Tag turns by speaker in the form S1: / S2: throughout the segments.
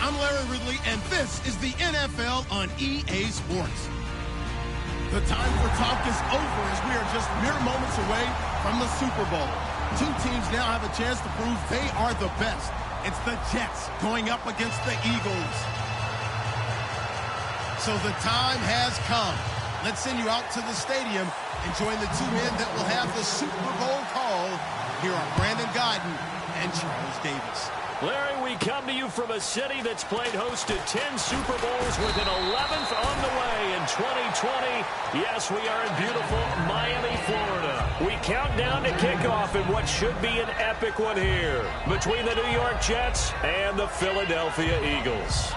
S1: I'm Larry Ridley, and this is the NFL on EA Sports. The time for talk is over as we are just mere moments away from the Super Bowl. Two teams now have a chance to prove they are the best. It's the Jets going up against the Eagles. So the time has come. Let's send you out to the stadium and join the two men that will have the Super Bowl call. Here are Brandon Guyton and Charles Davis.
S2: Larry, we come to you from a city that's played host to 10 Super Bowls with an 11th on the way in 2020. Yes, we are in beautiful Miami, Florida. We count down to kickoff in what should be an epic one here between the New York Jets and the Philadelphia Eagles.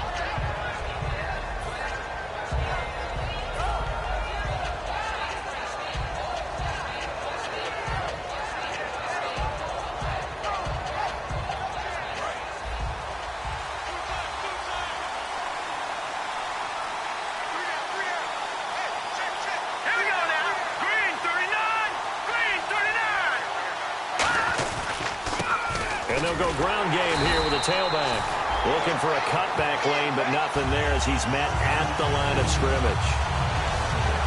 S2: And they'll go ground game here with a tailback. Looking for a cutback lane, but nothing there as he's met at the line of scrimmage.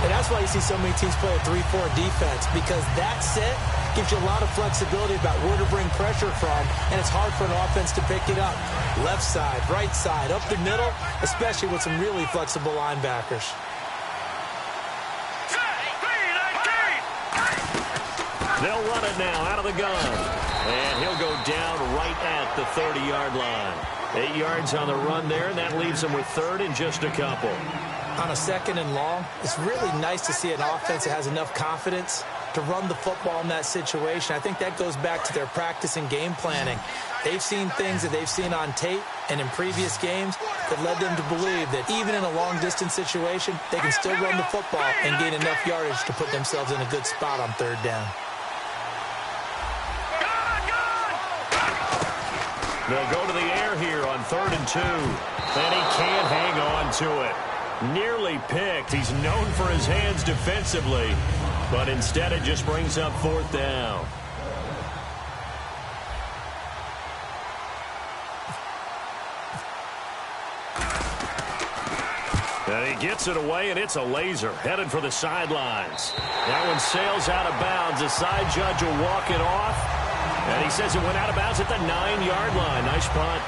S3: And that's why you see so many teams play a 3-4 defense, because that set gives you a lot of flexibility about where to bring pressure from, and it's hard for an offense to pick it up. Left side, right side, up the middle, especially with some really flexible linebackers.
S2: They'll run it now out of the gun. And he'll go down right at the 30-yard line. 8 yards on the run there, and that leaves him with third and just a couple.
S3: On a second and long, it's really nice to see an offense that has enough confidence to run the football in that situation. I think that goes back to their practice and game planning. They've seen things that they've seen on tape and in previous games that led them to believe that even in a long-distance situation, they can still run the football and gain enough yardage to put themselves in a good spot on third down.
S2: They'll go to the air here on 3rd and 2. And he can't hang on to it. Nearly picked. He's known for his hands defensively. But instead it just brings up 4th down. And he gets it away, and it's a laser. Headed for the sidelines. That one sails out of bounds. The side judge will walk it off. And he says it went out of bounds at the 9-yard line. Nice punt.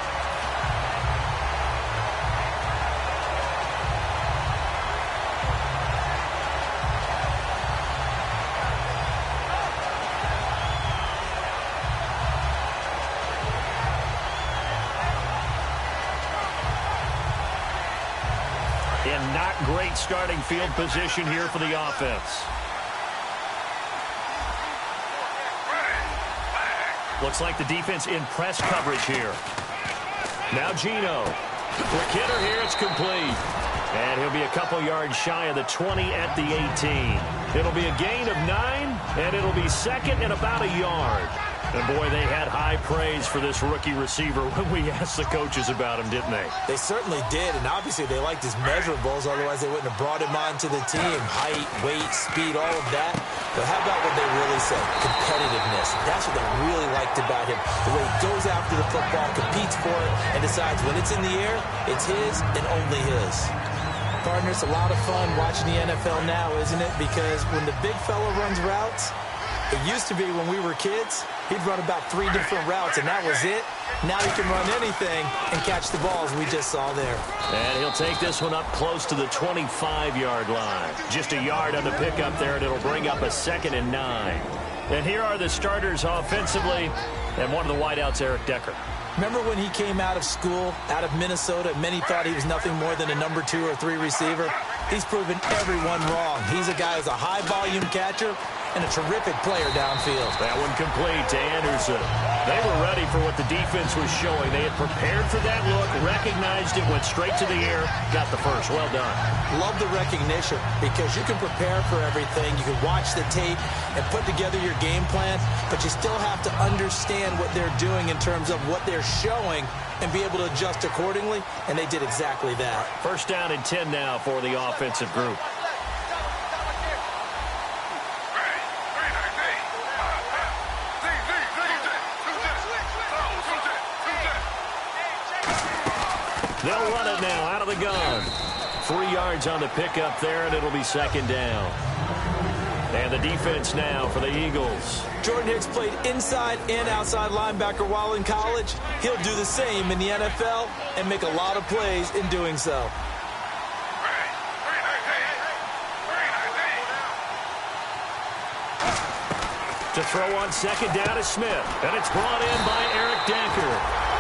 S2: And not great starting field position here for the offense. Looks like the defense in press coverage here. Now Geno. Quick hitter here. It's complete. And he'll be a couple yards shy of the 20 at the 18. It'll be a gain of 9, and it'll be second and about a yard. And, boy, they had high praise for this rookie receiver when we asked the coaches about him, didn't they?
S3: They certainly did, and obviously they liked his measurables. Otherwise, they wouldn't have brought him onto the team. Height, weight, speed, all of that. But how about what they really said? Competitiveness. That's what they really liked about him. The way he goes after the football, competes for it, and decides when it's in the air, it's his and only his. Partner, it's a lot of fun watching the NFL now, isn't it? Because when the big fella runs routes, it used to be when we were kids, he'd run about 3 different routes, and that was it. Now he can run anything and catch the balls we just saw there.
S2: And he'll take this one up close to the 25-yard line. Just a yard on the pickup there, and it'll bring up a 2nd and 9. And here are the starters offensively, and one of the wideouts, Eric Decker.
S3: Remember when he came out of school, out of Minnesota, and many thought he was nothing more than a number 2 or 3 receiver? He's proven everyone wrong. He's a guy who's a high-volume catcher and a terrific player downfield.
S2: That one complete to Anderson. They were ready for what the defense was showing. They had prepared for that look, recognized it, went straight to the air, got the first. Well done.
S3: Love the recognition, because you can prepare for everything. You can watch the tape and put together your game plan, but you still have to understand what they're doing in terms of what they're showing and be able to adjust accordingly, and they did exactly that.
S2: 1st down and 10 now for the offensive group. They'll run it now out of the gun. 3 yards on the pickup there, and it'll be second down. And the defense now for the Eagles.
S3: Jordan Hicks played inside and outside linebacker while in college. He'll do the same in the NFL and make a lot of plays in doing so.
S2: To throw on second down is Smith. And it's brought in by Eric Danker.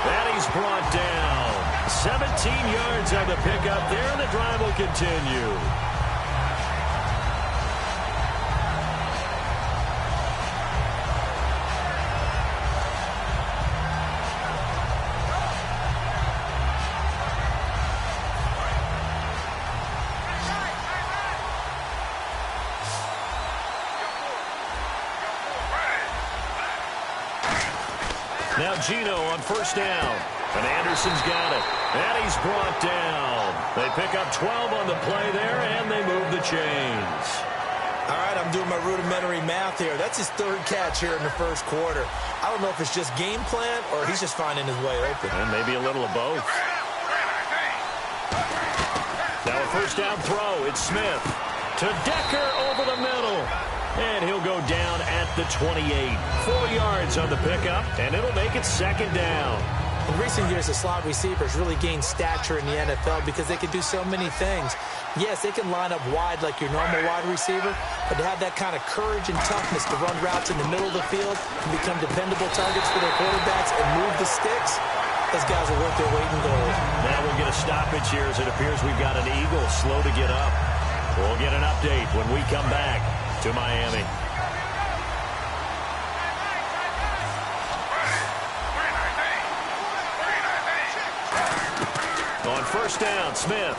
S2: And he's brought down. 17 yards on the pickup there, and the drive will continue. Now Gino on first down. And Anderson's got it. And he's brought down. They pick up 12 on the play there, and they move the chains.
S3: All right, I'm doing my rudimentary math here. That's his third catch here in the first quarter. I don't know if it's just game plan or he's just finding his way open.
S2: And maybe a little of both. Now a first down throw. It's Smith to Decker over the middle. And he'll go down at the 28. 4 yards on the pickup, and it'll make it second down.
S3: In recent years, the slot receivers really gained stature in the NFL because they can do so many things. Yes, they can line up wide like your normal wide receiver, but to have that kind of courage and toughness to run routes in the middle of the field and become dependable targets for their quarterbacks and move the sticks, those guys are worth their weight in gold.
S2: Now we'll get a stoppage here as it appears we've got an Eagle slow to get up. We'll get an update when we come back to Miami. On first down, Smith.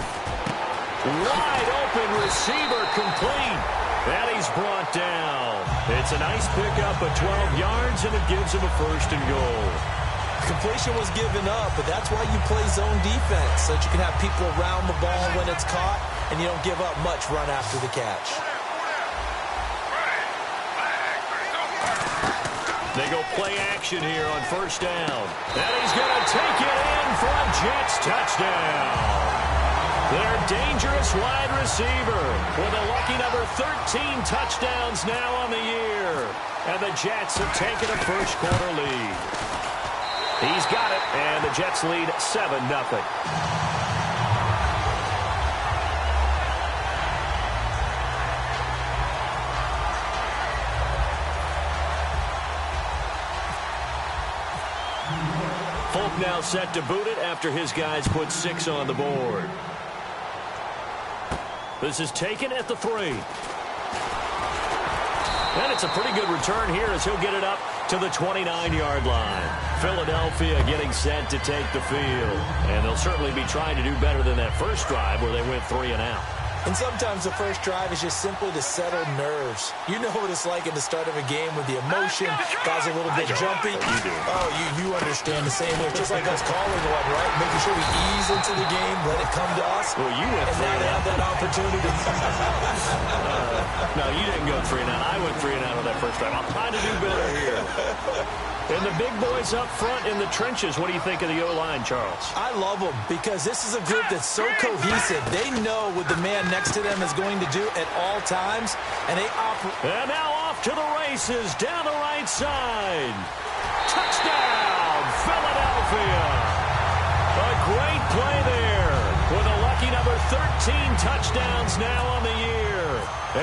S2: Wide open receiver complete. And he's brought down. It's a nice pickup of 12 yards, and it gives him a first and goal.
S3: Completion was given up, but that's why you play zone defense, so that you can have people around the ball when it's caught, and you don't give up much run after the catch.
S2: They go play action here on first down. And he's going to take it in for a Jets touchdown. Their dangerous wide receiver with a lucky number 13 touchdowns now on the year. And the Jets have taken a first quarter lead. He's got it, and the Jets lead 7-0. Folk now set to boot it after his guys put 6 on the board. This is taken at the 3. And it's a pretty good return here as he'll get it up to the 29-yard line. Philadelphia getting set to take the field. And they'll certainly be trying to do better than that first drive where they went 3 and out.
S3: And sometimes the first drive is just simply to settle nerves. You know what it's like at the start of a game with the emotion. Guys are a little bit jumpy.
S2: You do.
S3: Oh, you understand the same way. Just like us calling one, right? Making sure we ease into the game, let it come to us.
S2: Well, you went
S3: and
S2: 3
S3: now they have that opportunity.
S2: No, you didn't go 3 and out. I went 3 and out on that first drive. I'm trying to do better here. And the big boys up front in the trenches, what do you think of the O-line, Charles?
S3: I love them because this is a group that's so cohesive. They know what the man next to them is going to do at all times, and they operate.
S2: And now off to the races down the right side. Touchdown, Philadelphia. A great play there with a lucky number 13 touchdowns now on the year.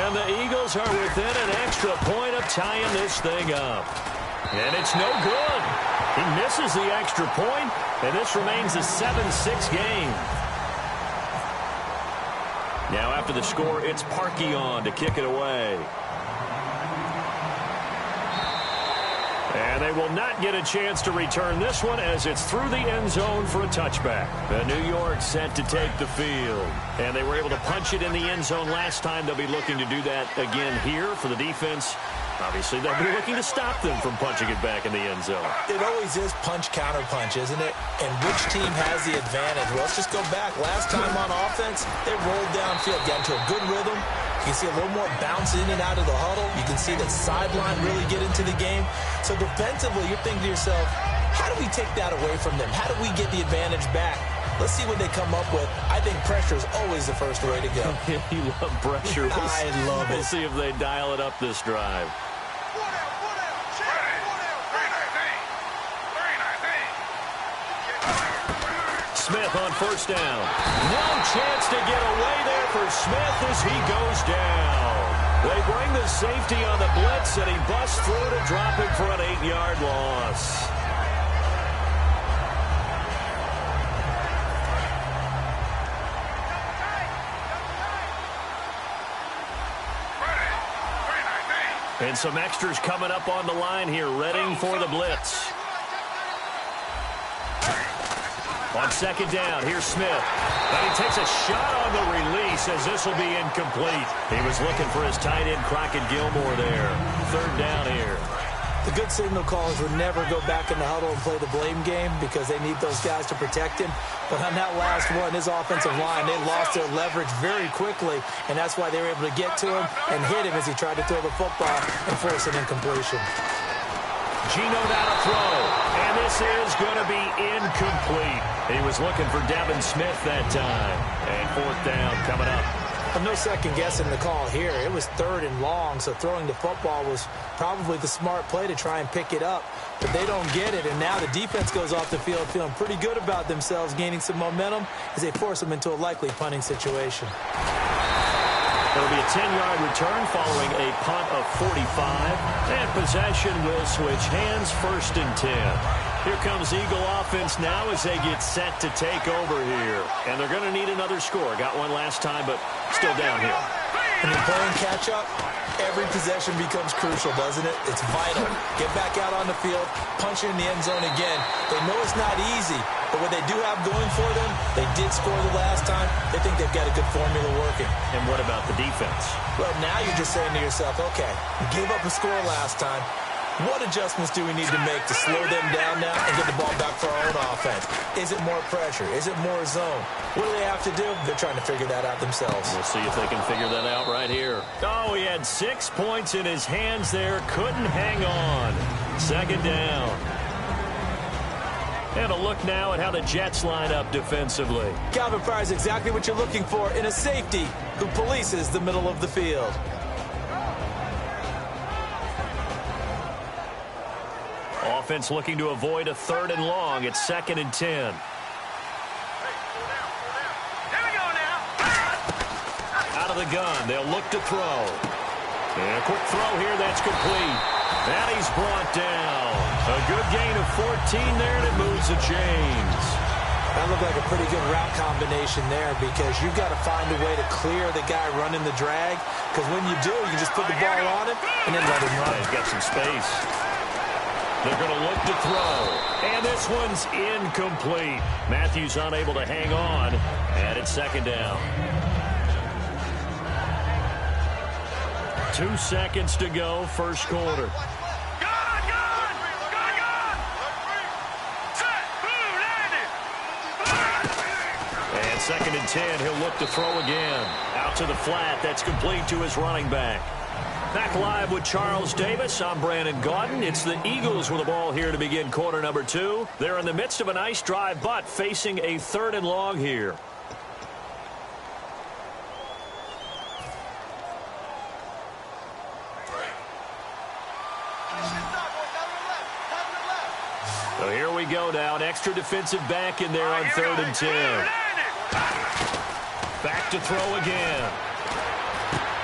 S2: And the Eagles are within an extra point of tying this thing up. And it's no good. He misses the extra point, and this remains a 7-6 game. Now after the score, it's Parkey on to kick it away. And they will not get a chance to return this one as it's through the end zone for a touchback. The New York set to take the field. And they were able to punch it in the end zone last time. They'll be looking to do that again here for the defense. Obviously, they'll be looking to stop them from punching it back in the end zone.
S3: It always is punch-counter-punch, isn't it? And which team has the advantage? Well, let's just go back. Last time on offense, they rolled downfield, got into a good rhythm. You can see a little more bounce in and out of the huddle. You can see the sideline really get into the game. So defensively, you're thinking to yourself, how do we take that away from them? How do we get the advantage back? Let's see what they come up with. I think pressure is always the first way to go.
S2: You love pressure.
S3: I love it.
S2: We'll see if they dial it up this drive. Smith on first down. No chance to get away there for Smith as he goes down. They bring the safety on the blitz, and he busts through to drop him for an 8-yard loss. And some extras coming up on the line here, readying for the blitz. On second down, here's Smith. And he takes a shot on the release as this will be incomplete. He was looking for his tight end, Crockett Gilmore there. Third down here.
S3: The good signal callers would never go back in the huddle and play the blame game because they need those guys to protect him. But on that last one, his offensive line, they lost their leverage very quickly, and that's why they were able to get to him and hit him as he tried to throw the football and force an incompletion.
S2: Gino now to throw, and this is going to be incomplete. He was looking for Devin Smith that time. And fourth down coming up.
S3: Well, no second guessing the call here. It was third and long, so throwing the football was probably the smart play to try and pick it up. But they don't get it, and now the defense goes off the field feeling pretty good about themselves, gaining some momentum as they force them into a likely punting situation.
S2: It'll be a 10-yard return following a punt of 45. And possession will switch hands, first and 10. Here comes Eagle offense now as they get set to take over here. And they're going to need another score. Got one last time, but still down here.
S3: When you're playing catch-up, every possession becomes crucial, doesn't it? It's vital. Get back out on the field, punch it in the end zone again. They know it's not easy, but what they do have going for them, they did score the last time. They think they've got a good formula working.
S2: And what about the defense?
S3: Well, now you're just saying to yourself, okay, we gave up a score last time. What adjustments do we need to make to slow them down now and get the ball back for our own offense? Is it more pressure? Is it more zone? What do they have to do? They're trying to figure that out themselves.
S2: We'll see if they can figure that out right here. Oh, he had 6 points in his hands there. Couldn't hang on. Second down. And a look now at how the Jets line up defensively.
S3: Calvin Pryor's exactly what you're looking for in a safety who polices the middle of the field.
S2: Offense looking to avoid a third and long. It's second and 10.
S4: There we go now.
S2: Out of the gun. They'll look to throw. And a quick throw here. That's complete. And he's brought down. A good gain of 14 there, and it moves the chains.
S3: That looked like a pretty good route combination there because you've got to find a way to clear the guy running the drag. Because when you do, you just put the ball on him and then let him run.
S2: He's got some space. They're going to look to throw. And this one's incomplete. Matthews unable to hang on. And it's second down. 2 seconds to go, first quarter. And second and 10, he'll look to throw again. Out to the flat, that's complete to his running back. Back live with Charles Davis. I'm Brandon Gaudin. It's the Eagles with the ball here to begin quarter number 2. They're in the midst of a nice drive, but facing a third and long here. So here we go now. An extra defensive back in there on third and 10. Back to throw again.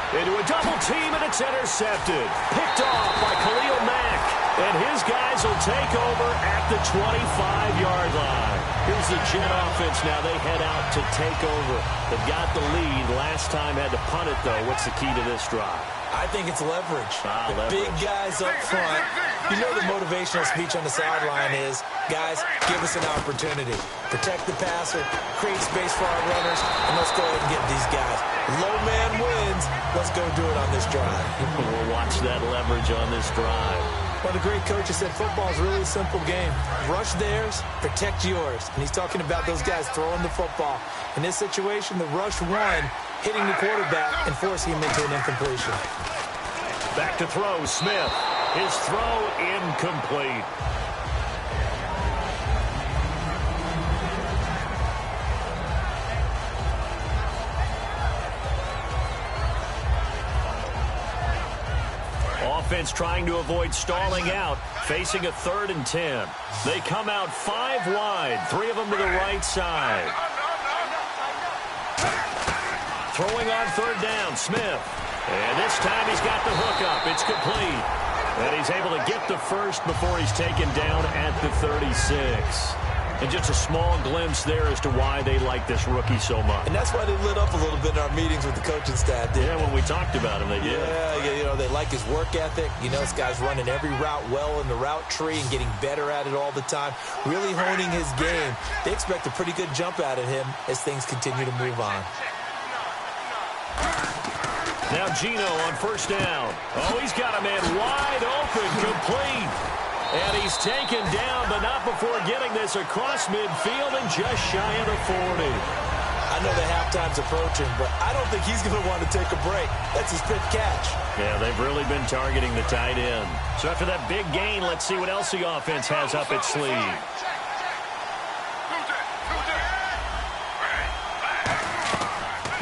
S2: Into a double team, and it's intercepted. Picked off by Khalil Mack. And his guys will take over at the 25-yard line. Here's the Jet offense now. They head out to take over. They've got the lead. Last time had to punt it, though. What's the key to this drive?
S3: I think it's leverage.
S2: Leverage.
S3: Big guys up front. You know the motivational speech on the sideline is, guys, give us an opportunity. Protect the passer, create space for our runners, and let's go ahead and get these guys. Low man wins. Let's go do it on this drive.
S2: We'll watch that leverage on this drive.
S3: One of the great coaches said football is really a simple game. Rush theirs, protect yours. And he's talking about those guys throwing the football. In this situation, the rush one, hitting the quarterback and forcing him into an incompletion.
S2: Back to throw, Smith. His throw incomplete. offense trying to avoid stalling out, facing a 3rd and 10. They come out 5 wide, 3 of them to the right side. Throwing on 3rd down, Smith. And this time he's got the hookup. It's complete. And he's able to get the first before he's taken down at the 36. And just a small glimpse there as to why they like this rookie so much.
S3: And that's why they lit up a little bit in our meetings with the coaching staff.
S2: Yeah, when we talked about him, they did.
S3: Yeah, you know, they like his work ethic. You know, this guy's running every route well in the route tree and getting better at it all the time, really honing his game. They expect a pretty good jump out of him as things continue to move on.
S2: Now Gino on 1st down. Oh, he's got a man wide open, complete. And he's taken down, but not before getting this across midfield and just shy of the 40.
S3: I know the halftime's approaching, but I don't think he's going to want to take a break. That's his 5th catch.
S2: Yeah, they've really been targeting the tight end. So after that big gain, let's see what else the offense has up its sleeve.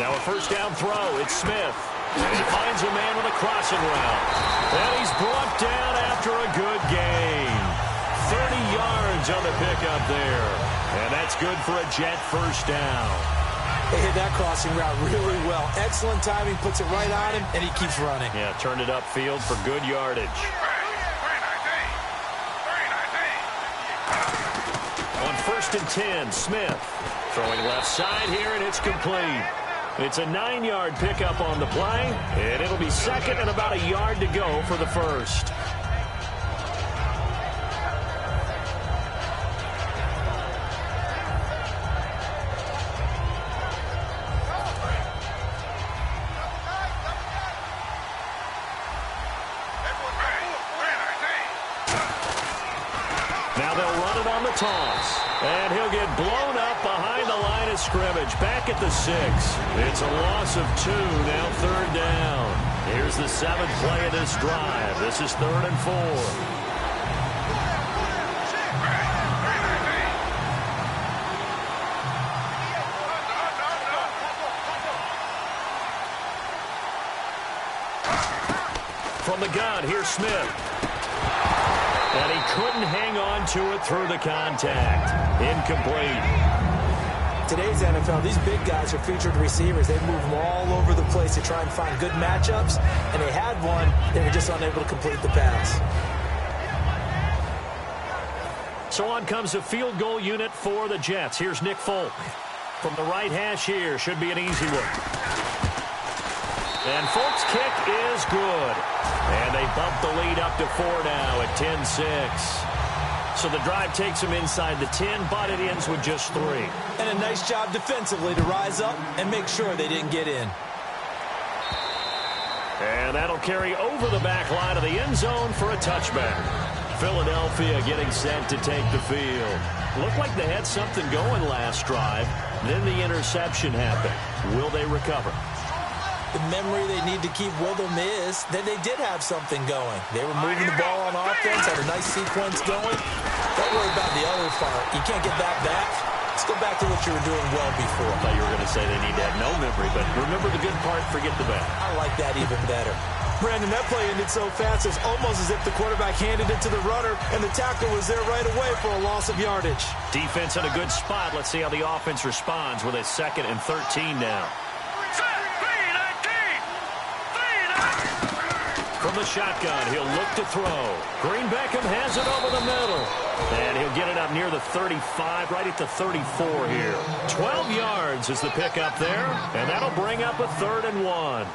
S2: Now a 1st down throw. It's Smith. And he finds a man with a crossing route. And he's brought down after a good gain. 30 yards on the pickup there. And that's good for a Jet 1st down.
S3: They hit that crossing route really well. Excellent timing, puts it right on him, and he keeps running.
S2: Yeah, turned it upfield for good yardage. On 1st and 10, Smith. Throwing left side here, and it's complete. It's a 9-yard pickup on the play, and it'll be 2nd and about a yard to go for the 1st. Now they'll run it on the toss, and he'll get blown up behind the line of scrimmage, back at the 6. It's a loss of 2, now 3rd down. Here's the 7th play of this drive. This is 3rd and 4. From the gun, here's Smith. And he couldn't hang on to it through the contact. Incomplete.
S3: Today's NFL, these big guys are featured receivers. They move them all over the place to try and find good matchups. And they had one. They were just unable to complete the pass.
S2: So on comes a field goal unit for the Jets. Here's Nick Folk. From the right hash here. Should be an easy one. And Folk's kick is good. And they bump the lead up to 4 now at 10-6. So the drive takes them inside the 10, but it ends with just 3.
S3: And a nice job defensively to rise up and make sure they didn't get in.
S2: And that'll carry over the back line of the end zone for a touchback. Philadelphia getting set to take the field. Looked like they had something going last drive. Then the interception happened. Will they recover?
S3: The memory they need to keep with them is that they did have something going. They were moving the ball on offense, had a nice sequence going. Don't worry about the other part. You can't get that back. Let's go back to what you were doing well before.
S2: I thought you were going to say they need to have no memory, but remember the good part, forget the bad.
S3: I like that even better. Brandon, that play ended so fast, it's almost as if the quarterback handed it to the runner, and the tackle was there right away for a loss of yardage.
S2: Defense in a good spot. Let's see how the offense responds with a 2nd and 13 now. From the shotgun, he'll look to throw. Green Beckham has it over the middle. And he'll get it up near the 35, right at the 34 here. 12 yards is the pickup there, and that'll bring up a 3rd and 1.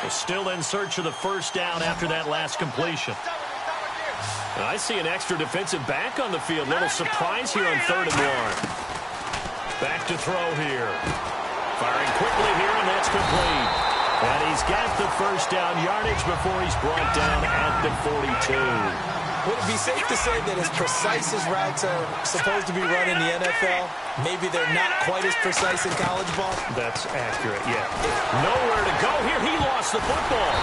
S2: They're still in search of the 1st down after that last completion. And I see an extra defensive back on the field. Little surprise here on 3rd and 1. Back to throw here. Firing quickly here, and that's complete. And he's got the 1st down yardage before he's brought down at the 42.
S3: Would it be safe to say that as precise as routes are supposed to be run in the NFL, maybe they're not quite as precise in college ball?
S2: That's accurate, yeah. Nowhere to go here. He lost the football.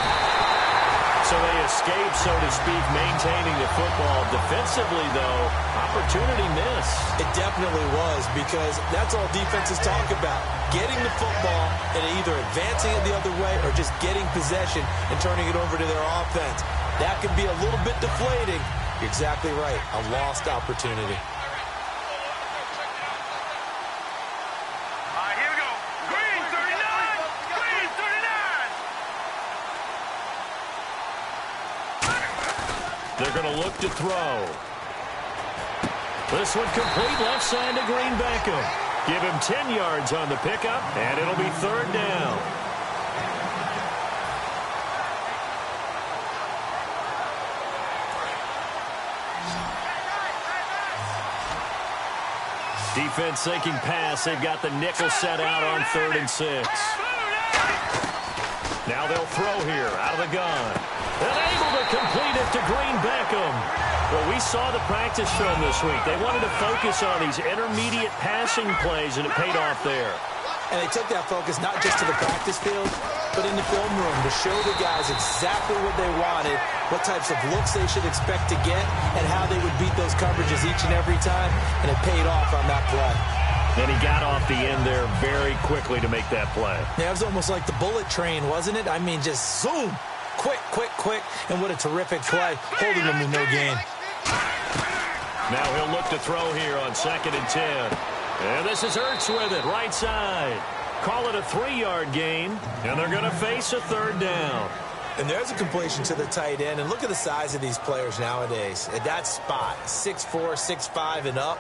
S2: So they escape, so to speak, maintaining the football. Defensively, though, opportunity missed.
S3: It definitely was, because that's all defenses talk about. Getting the football and either advancing it the other way or just getting possession and turning it over to their offense. That can be a little bit deflating. You're exactly right. A lost opportunity.
S2: They're going to look to throw. This one complete, left side to Green Beckham. Give him 10 yards on the pickup, and it'll be third down. Defense thinking pass. They've got the nickel set out on 3rd and 6. Now they'll throw here out of the gun. And able to complete it to Green Beckham. Well, we saw the practice film this week. They wanted to focus on these intermediate passing plays, and it paid off there.
S3: And they took that focus not just to the practice field, but in the film room to show the guys exactly what they wanted, what types of looks they should expect to get, and how they would beat those coverages each and every time, and it paid off on that play.
S2: And he got off the end there very quickly to make that play.
S3: Yeah, it was almost like the bullet train, wasn't it? I mean, just zoom. Quick, quick, quick. And what a terrific play, holding them to no gain.
S2: Now he'll look to throw here on 2nd and 10. And this is Ertz with it, right side. Call it a 3-yard gain, and they're going to face a 3rd down.
S3: And there's a completion to the tight end. And look at the size of these players nowadays. At that spot, 6'4", 6'5", and up.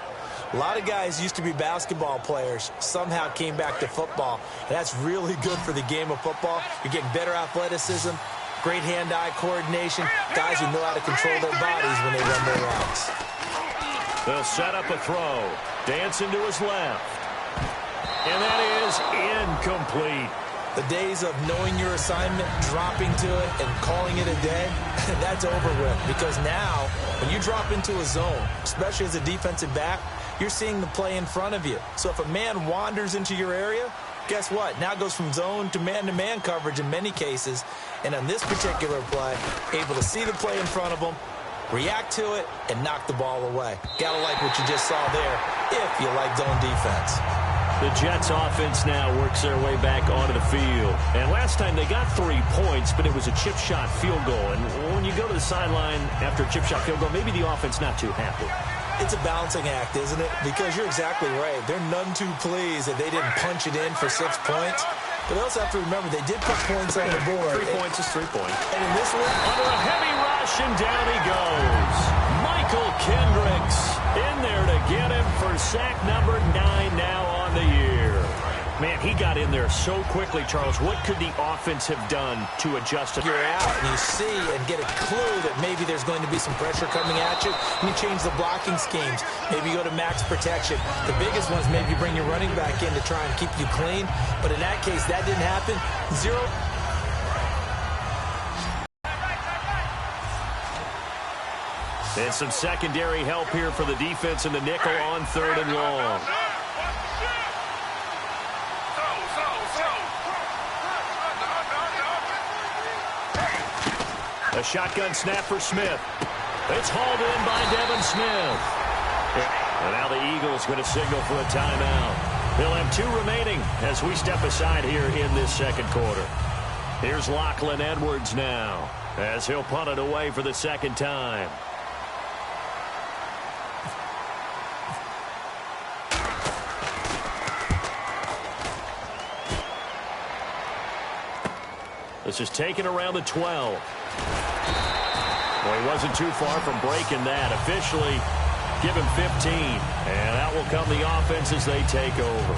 S3: A lot of guys used to be basketball players, somehow came back to football. And that's really good for the game of football. You're getting better athleticism, great hand-eye coordination, guys who know how to control their bodies when they run their routes.
S2: They'll set up a throw. Dancing to his left. And that is incomplete.
S3: The days of knowing your assignment, dropping to it, and calling it a day, that's over with. Because now, when you drop into a zone, especially as a defensive back, you're seeing the play in front of you. So if a man wanders into your area, guess what? Now it goes from zone to man-to-man coverage in many cases. And on this particular play, able to see the play in front of him, react to it, and knock the ball away. Gotta like what you just saw there, if you like zone defense.
S2: The Jets offense now works their way back onto the field. And last time they got 3 points, but it was a chip shot field goal. And when you go to the sideline after a chip shot field goal, maybe the offense not too happy.
S3: It's a balancing act, isn't it? Because you're exactly right. They're none too pleased that they didn't punch it in for 6 points. But they also have to remember they did put points on the board.
S2: 3 points is 3 points.
S3: And in this one,
S2: under a heavy rush, and down he goes. Michael Kendricks in there to get him for sack number 9 now on the year. Man, he got in there so quickly, Charles. What could the offense have done to adjust it?
S3: You're out, and you see and get a clue that maybe there's going to be some pressure coming at you, and you change the blocking schemes. Maybe you go to max protection. The biggest one is maybe you bring your running back in to try and keep you clean. But in that case, that didn't happen. 0.
S2: And some secondary help here for the defense in the nickel on 3rd and long. A shotgun snap for Smith. It's hauled in by Devin Smith. And now the Eagles going to signal for a timeout. They'll have 2 remaining as we step aside here in this 2nd quarter. Here's Lachlan Edwards now as he'll punt it away for the 2nd time. This is taken around the 12. Well, he wasn't too far from breaking that. Officially, give him 15. And out will come the offense as they take over.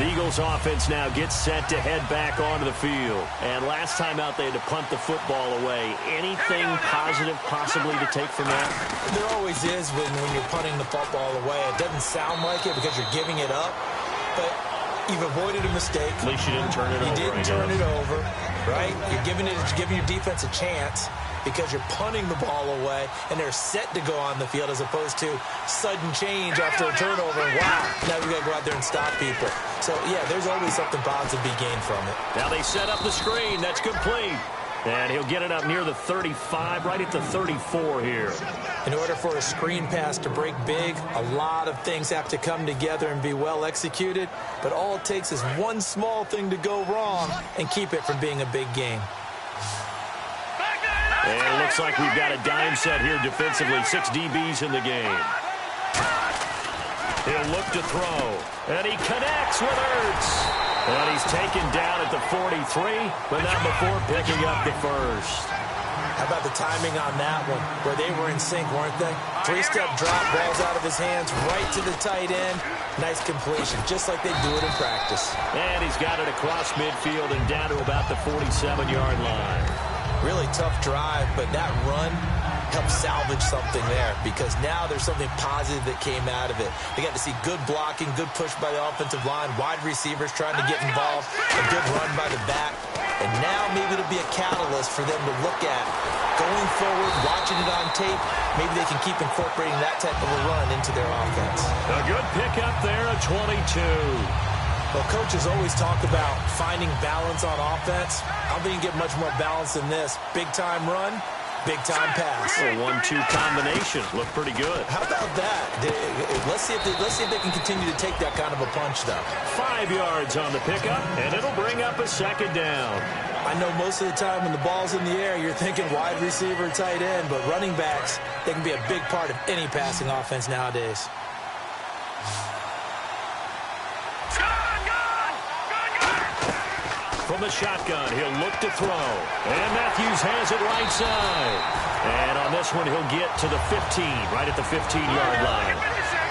S2: The Eagles offense now gets set to head back onto the field. And last time out, they had to punt the football away. Anything positive possibly to take from that?
S3: There always is when you're punting the football away. It doesn't sound like it because you're giving it up. But you've avoided a mistake.
S2: At least you didn't turn it over.
S3: You didn't turn it over, right? You're giving your defense a chance because you're punting the ball away, and they're set to go on the field as opposed to sudden change after a turnover. Wow, now we got to go out there and stop people. So, yeah, there's always something positive to be gained from it.
S2: Now they set up the screen. That's complete. And he'll get it up near the 35, right at the 34 here.
S3: In order for a screen pass to break big, a lot of things have to come together and be well executed. But all it takes is one small thing to go wrong and keep it from being a big game.
S2: And it looks like we've got a dime set here defensively. 6 DBs in the game. He'll look to throw. And he connects with Ertz. And he's taken down at the 43, but not before picking up the first.
S3: How about the timing on that one, where they were in sync, weren't they? 3-step drop, balls out of his hands, right to the tight end. Nice completion, just like they do it in practice.
S2: And he's got it across midfield and down to about the 47-yard line.
S3: Really tough drive, but that run helped salvage something there because now there's something positive that came out of it. They got to see good blocking, good push by the offensive line, wide receivers trying to get involved, a good run by the back. And now maybe it'll be a catalyst for them to look at going forward, watching it on tape. Maybe they can keep incorporating that type of a run into their offense.
S2: A good pickup there at 22.
S3: Well, coaches always talk about finding balance on offense. I don't think you can get much more balance than this. Big-time run, big-time pass.
S2: A 1-2 combination. Looked pretty good.
S3: How about that? Let's see if they can continue to take that kind of a punch, though.
S2: 5 yards on the pickup, and it'll bring up a second down.
S3: I know most of the time when the ball's in the air, you're thinking wide receiver, tight end, but running backs, they can be a big part of any passing offense nowadays.
S2: From the shotgun, he'll look to throw. And Matthews has it right side. And on this one, he'll get to the 15, right at the 15-yard line.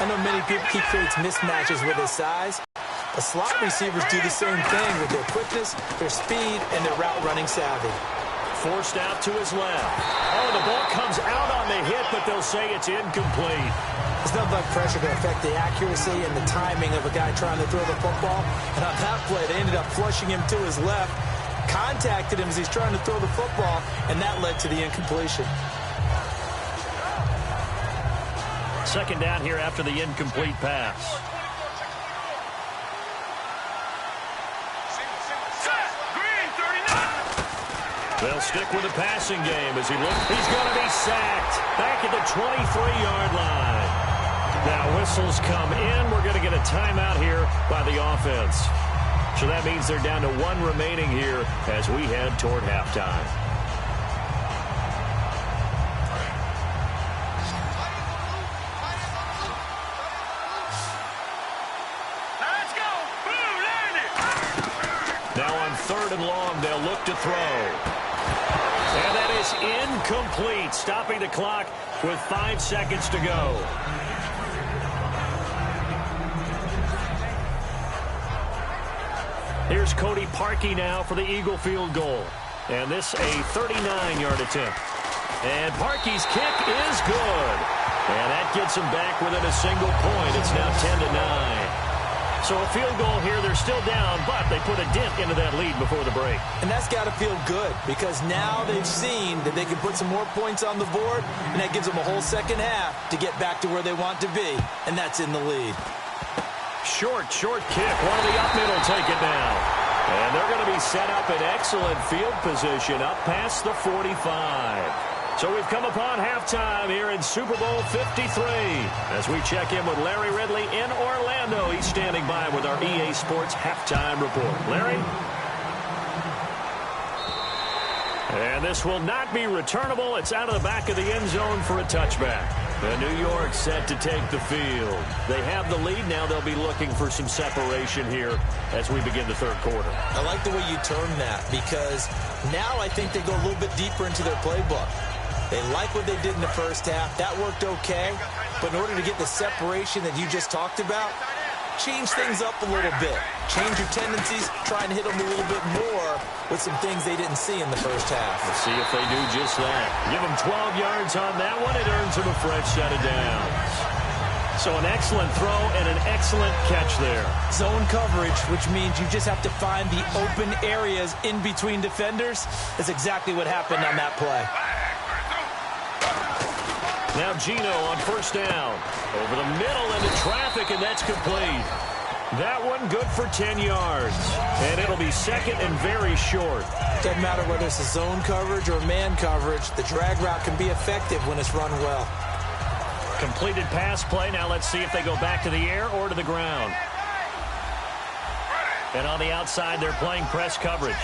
S3: I know many people keep creates mismatches with his size. The slot receivers do the same thing with their quickness, their speed, and their route running savvy.
S2: Forced out to his left. Oh, the ball comes out on the hit, but they'll say it's incomplete.
S3: There's nothing like pressure to affect the accuracy and the timing of a guy trying to throw the football. And on that play, they ended up flushing him to his left, contacted him as he's trying to throw the football, and that led to the incompletion.
S2: Second down here after the incomplete pass. They'll stick with the passing game as he looks. He's going to be sacked back at the 23-yard line. Now whistles come in. We're going to get a timeout here by the offense. So that means they're down to 1 remaining here as we head toward halftime.
S4: Let's go. Blue, land it.
S2: Now on 3rd and long, they'll look to throw. And that is incomplete, stopping the clock with 5 seconds to go. Here's Cody Parkey now for the Eagle field goal. And this a 39-yard attempt. And Parkey's kick is good. And that gets him back within a single point. It's now 10-9. So a field goal here, they're still down, but they put a dent into that lead before the break.
S3: And that's got to feel good because now they've seen that they can put some more points on the board, and that gives them a whole second half to get back to where they want to be, and that's in the lead.
S2: Short kick. One of the up middle take it now. And they're going to be set up in excellent field position up past the 45. So we've come upon halftime here in Super Bowl 53. As we check in with Larry Ridley in Orlando. He's standing by with our EA Sports halftime report. Larry? And this will not be returnable. It's out of the back of the end zone for a touchback. And New York set to take the field. They have the lead. Now they'll be looking for some separation here as we begin the 3rd quarter.
S3: I like the way you term that because now I think they go a little bit deeper into their playbook. They like what they did in the first half. That worked okay. But in order to get the separation that you just talked about, change things up a little bit. Change your tendencies, try and hit them a little bit more with some things they didn't see in the first half.
S2: Let's see if they do just that. Give them 12 yards on that one. It earns them a fresh set of downs. So an excellent throw and an excellent catch there.
S3: Zone coverage, which means you just have to find the open areas in between defenders. That's exactly what happened on that play.
S2: Now Gino on 1st down. Over the middle into traffic, and that's complete. That one good for 10 yards. And it'll be second and very short.
S3: Doesn't matter whether it's a zone coverage or man coverage. The drag route can be effective when it's run well.
S2: Completed pass play. Now let's see if they go back to the air or to the ground. And on the outside, they're playing press coverage.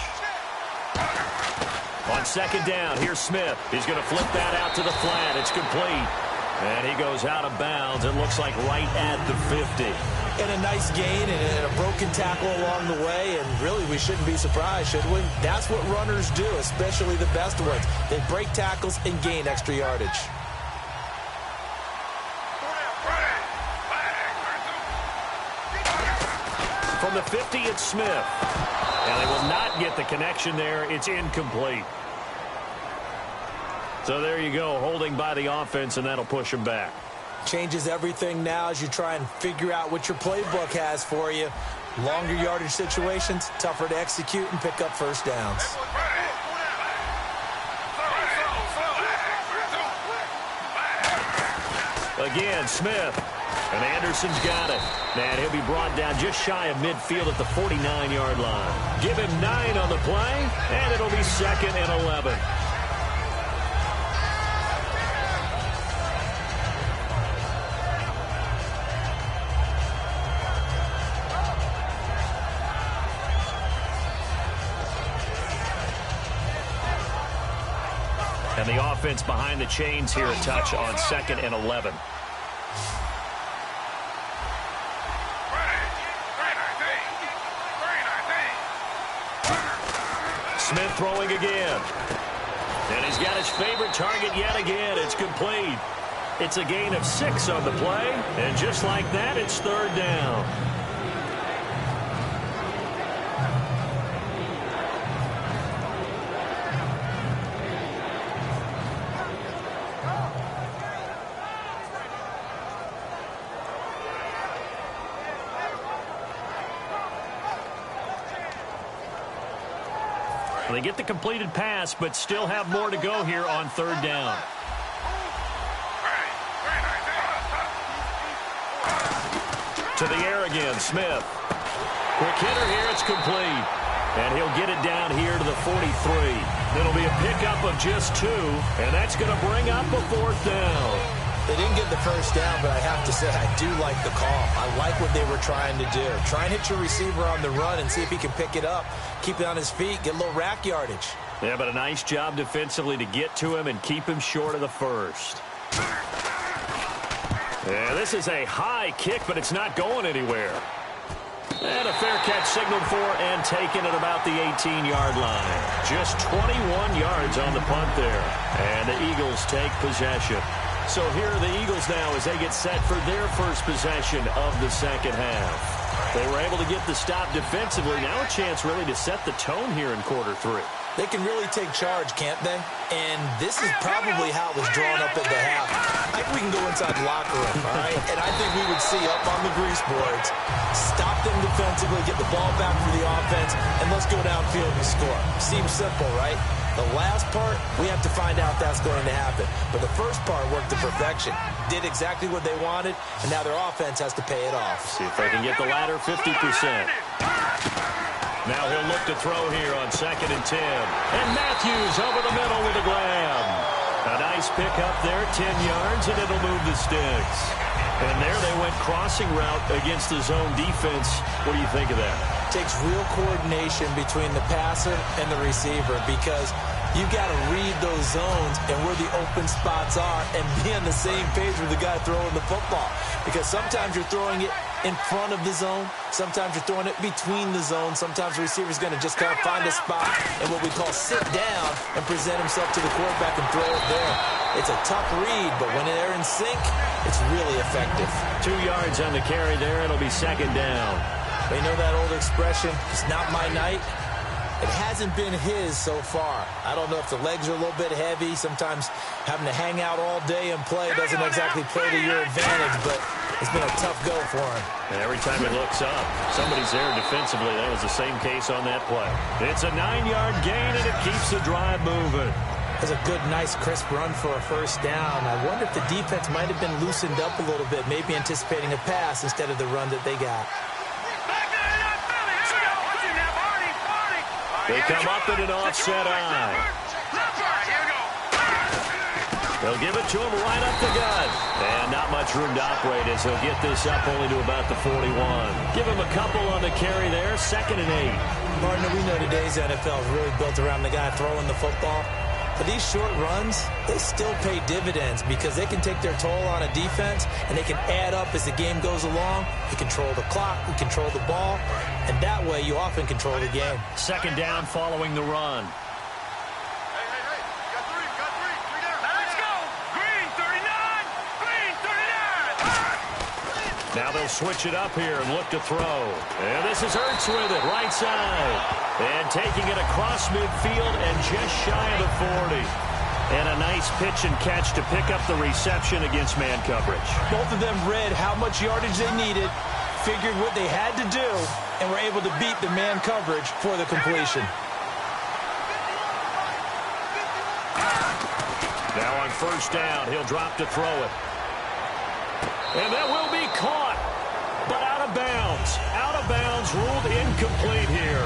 S2: On second down, here's Smith. He's going to flip that out to the flat. It's complete. And he goes out of bounds. It looks like right at the 50.
S3: And a nice gain and a broken tackle along the way. And really, we shouldn't be surprised, should we? That's what runners do, especially the best ones. They break tackles and gain extra yardage.
S2: From the 50, it's Smith. And they will not get the connection there. It's incomplete. So there you go, holding by the offense, and that'll push them back.
S3: Changes everything now as you try and figure out what your playbook has for you. Longer yardage situations, tougher to execute and pick up first downs.
S2: Again, Smith. And Anderson's got it. And he'll be brought down just shy of midfield at the 49-yard line. Give him 9 on the play, and it'll be second and 11. And the offense behind the chains here, a touch on second and 11. Smith throwing again. And he's got his favorite target yet again. It's complete. It's a gain of 6 on the play. And just like that, it's third down. They get the completed pass, but still have more to go here on third down. To the air again, Smith. Quick hitter here, it's complete. And he'll get it down here to the 43. It'll be a pickup of just 2, and that's going to bring up a fourth down.
S3: They didn't get the first down, but I have to say I do like the call. I like what they were trying to do. Try and hit your receiver on the run and see if he can pick it up. Keep it on his feet, get a little rack yardage.
S2: Yeah, but a nice job defensively to get to him and keep him short of the first. Yeah, this is a high kick, but it's not going anywhere. And a fair catch signaled for and taken at about the 18-yard line. Just 21 yards on the punt there. And the Eagles take possession. So here are the Eagles now as they get set for their first possession of the second half. They were able to get the stop defensively. Now a chance really to set the tone here in quarter 3.
S3: They can really take charge, can't they? And this is probably how it was drawn up at the half. I think we can go inside the locker room, all right? And I think we would see up on the grease boards, stop them defensively, get the ball back for the offense, and let's go downfield and score. Seems simple, right? The last part, we have to find out that's going to happen. But the first part worked to perfection. Did exactly what they wanted, and now their offense has to pay it off.
S2: See if they can get the latter 50%. Now he'll look to throw here on second and 10. And Matthews over the middle with a grab. A nice pickup there, 10 yards, and it'll move the sticks. And there they went crossing route against the zone defense. What do you think of that?
S3: Takes real coordination between the passer and the receiver because you've got to read those zones and where the open spots are and be on the same page with the guy throwing the football. Because sometimes you're throwing it in front of the zone. Sometimes you're throwing it between the zones. Sometimes the receiver's going to just kind of find a spot and what we call sit down and present himself to the quarterback and throw it there. It's a tough read, but when they're in sync, it's really effective.
S2: 2 yards on the carry there. It'll be second down.
S3: They know that old expression, it's not my night. It hasn't been his so far. I don't know if the legs are a little bit heavy. Sometimes having to hang out all day and play doesn't exactly play to your advantage, but it's been a tough go for him.
S2: And every time he looks up, somebody's there defensively. That was the same case on that play. It's a 9-yard gain, and it keeps the drive moving.
S3: That's a good, nice, crisp run for a first down. I wonder if the defense might have been loosened up a little bit, maybe anticipating a pass instead of the run that they got.
S2: They come up in an offset eye. They'll give it to him right up the gut. And not much room to operate as he'll get this up only to about the 41. Give him a couple on the carry there, 2nd and 8.
S3: Partner, we know today's NFL is really built around the guy throwing the football. But these short runs, they still pay dividends because they can take their toll on a defense and they can add up as the game goes along. You control the clock, you control the ball, and that way you often control the game. 2nd down following the run. Now they'll switch it up here and look to throw. And this is Ertz with it, right side. And taking it across midfield and just shy of the 40. And a nice pitch and catch to pick up the reception against man coverage.
S5: Both of them read how much yardage they needed, figured what they had to do, and were able to beat the man coverage for the completion.
S2: Now on 1st down, he'll drop to throw it. And that will be caught, but out of bounds. Out of bounds, ruled incomplete here.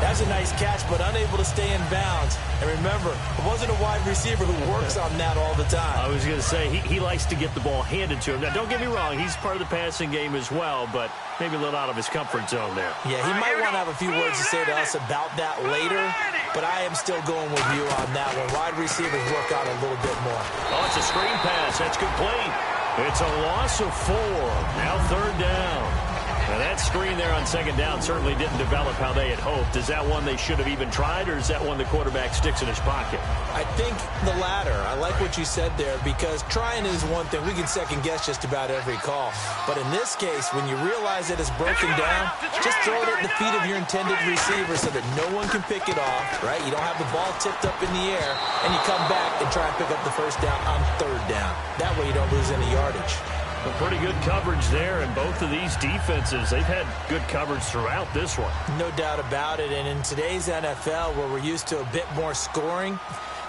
S3: That's a nice catch, but unable to stay in bounds. And remember, it wasn't a wide receiver who works on that all the time.
S2: I was going to say, he likes to get the ball handed to him. Now, don't get me wrong, he's part of the passing game as well, but maybe a little out of his comfort zone there.
S3: Yeah, he might want to have a few words to say to us about that later, but I am still going with you on that one. Wide receivers work out a little bit more.
S2: Oh, it's a screen pass. That's complete. It's a loss of 4. Now 3rd down. Now that screen there on 2nd down certainly didn't develop how they had hoped. Is that one they should have even tried, or is that one the quarterback sticks in his pocket?
S3: I think the latter. I like what you said there, because trying is one thing. We can second guess just about every call. But in this case, when you realize that it's broken down, just throw it at the feet of your intended receiver so that no one can pick it off, right? You don't have the ball tipped up in the air, and you come back and try and pick up the 1st down on 3rd down. That way you don't lose any yardage.
S2: A pretty good coverage there, and both of these defenses, they've had good coverage throughout this one.
S3: No doubt about it, and in today's NFL, where we're used to a bit more scoring,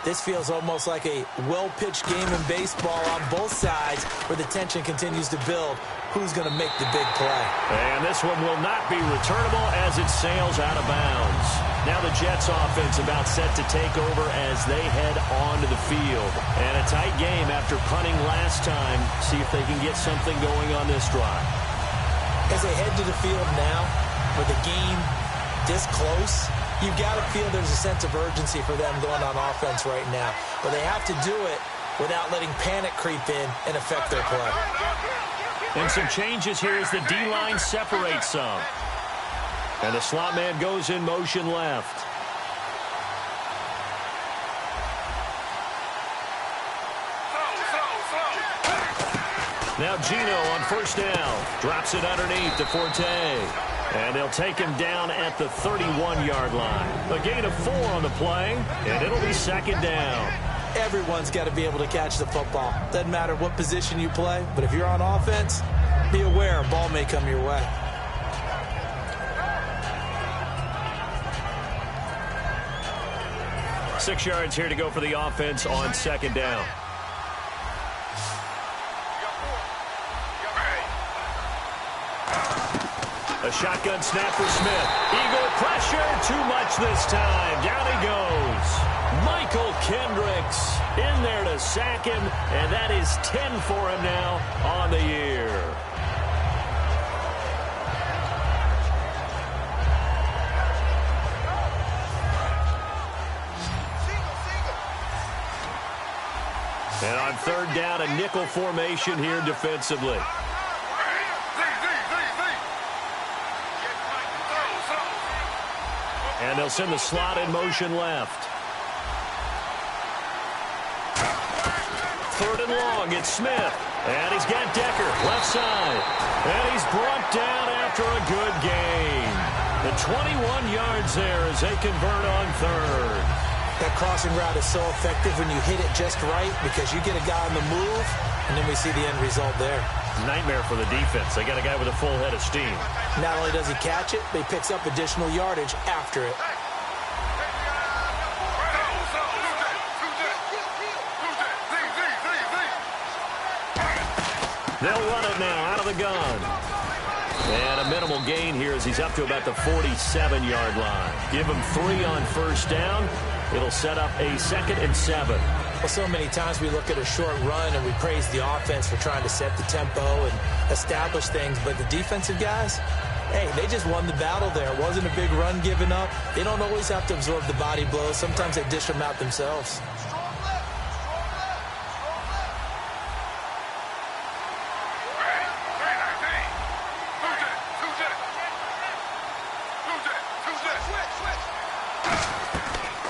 S3: this feels almost like a well-pitched game in baseball on both sides where the tension continues to build. Who's going to make the big play?
S2: And this one will not be returnable as it sails out of bounds. Now the Jets offense about set to take over as they head onto the field. And a tight game after punting last time. See if they can get something going on this drive.
S3: As they head to the field now, with the game this close, you've got to feel there's a sense of urgency for them going on offense right now. But they have to do it without letting panic creep in and affect their play.
S2: And some changes here as the D-line separates some. And the slot man goes in motion left. Now Gino on 1st down. Drops it underneath to Forte. And they'll take him down at the 31-yard line. A gain of 4 on the play, and it'll be 2nd down.
S3: Everyone's got to be able to catch the football. Doesn't matter what position you play, but if you're on offense, be aware a ball may come your way.
S2: Six yards here to go for the offense on 2nd down. A shotgun snap for Smith. Eagle pressure, too much this time. Down he goes. Michael Kendricks in there to sack him, and that is 10 for him now on the year. And on 3rd down, a nickel formation here defensively. And they'll send the slot in motion left. 3rd and long, it's Smith. And he's got Decker, left side. And he's brought down after a good gain. The 21 yards there as they convert on 3rd.
S3: That crossing route is so effective when you hit it just right because you get a guy on the move, and then we see the end result there.
S2: Nightmare for the defense. They got a guy with a full head of steam.
S3: Not only does he catch it, but he picks up additional yardage after it.
S2: They'll run it now out of the gun. And a minimal gain here as he's up to about the 47-yard line. Give him 3 on first down. It'll set up a 2nd and 7.
S3: Well, so many times we look at a short run and we praise the offense for trying to set the tempo and establish things, but the defensive guys, hey, they just won the battle there. It wasn't a big run given up. They don't always have to absorb the body blows. Sometimes they dish them out themselves.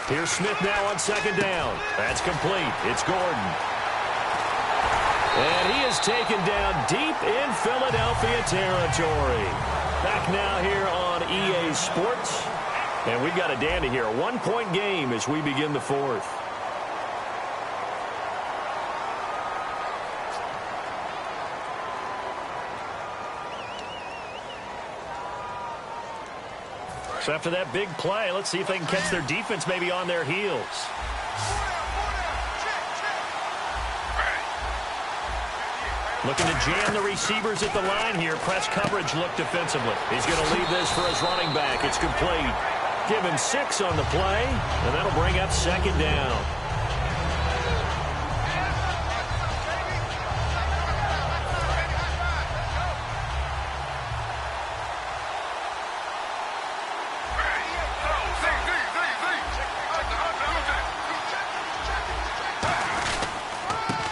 S2: Here's Smith now on 2nd down. That's complete. It's Gordon. And he is taken down deep in Philadelphia territory. Back now here on EA Sports. And we've got a dandy here. A 1-point game as we begin the 4th. So after that big play, let's see if they can catch their defense maybe on their heels. Looking to jam the receivers at the line here. Press coverage look defensively. He's going to leave this for his running back. It's complete. Give him 6 on the play, and that'll bring up 2nd down.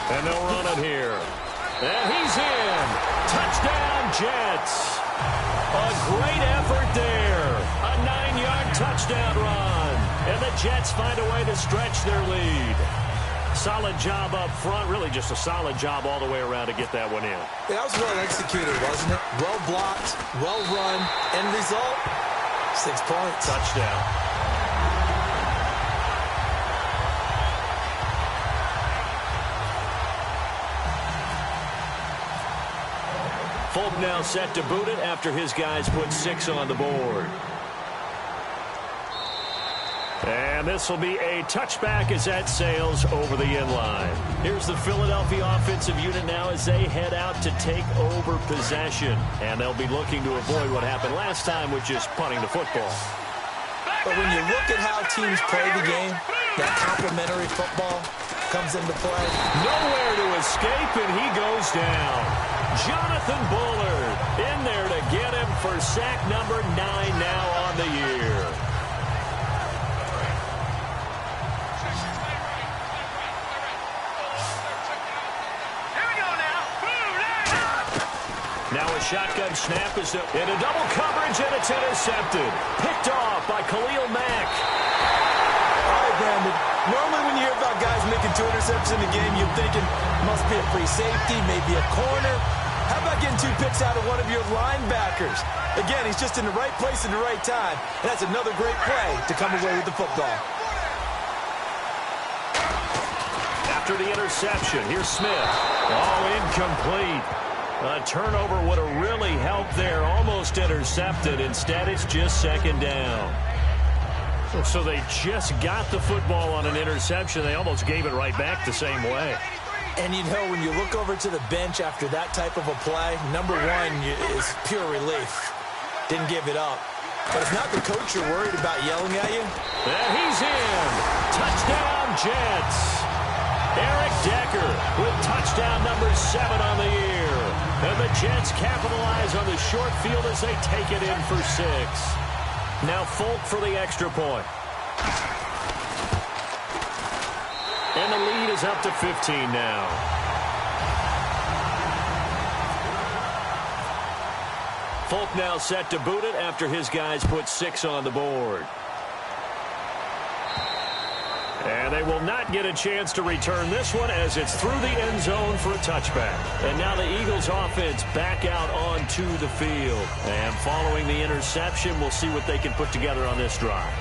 S2: And they'll run it here. And he's in. Touchdown, Jets. A great effort there. A 9-yard touchdown run. And the Jets find a way to stretch their lead. Solid job up front. Really just a solid job all the way around to get that one in.
S3: That was well executed, wasn't it? Well blocked, well run. End result, 6 points.
S2: Touchdown. Folk now set to boot it after his guys put 6 on the board. And this will be a touchback as that sails over the end line. Here's the Philadelphia offensive unit now as they head out to take over possession. And they'll be looking to avoid what happened last time with just punting the football.
S3: But when you look at how teams play the game, that complementary football comes into play.
S2: Nowhere to escape, and he goes down. Jonathan Bullard in there to get him for sack number 9 now on the year.
S4: Here we go now.
S2: Now a shotgun snap is into double coverage, and it's intercepted. Picked off by Khalil Mack.
S3: All right, Brandon. Normally when you hear about guys making 2 interceptions in the game, you're thinking must be a free safety, maybe a corner. How about getting 2 picks out of one of your linebackers? Again, he's just in the right place at the right time. And that's another great play to come away with the football.
S2: After the interception, here's Smith. Oh, incomplete. A turnover would have really helped there. Almost intercepted. Instead, it's just 2nd down. So they just got the football on an interception. They almost gave it right back the same way.
S3: And you know, when you look over to the bench after that type of a play, number 1 is pure relief. Didn't give it up. But it's not the coach you're worried about yelling at you.
S2: And he's in. Touchdown, Jets. Eric Decker with touchdown number 7 on the year. And the Jets capitalize on the short field as they take it in for 6. Now Folk for the extra point. And the lead is up to 15 now. Folk now set to boot it after his guys put 6 on the board. And they will not get a chance to return this one as it's through the end zone for a touchback. And now the Eagles offense back out onto the field. And following the interception, we'll see what they can put together on this drive.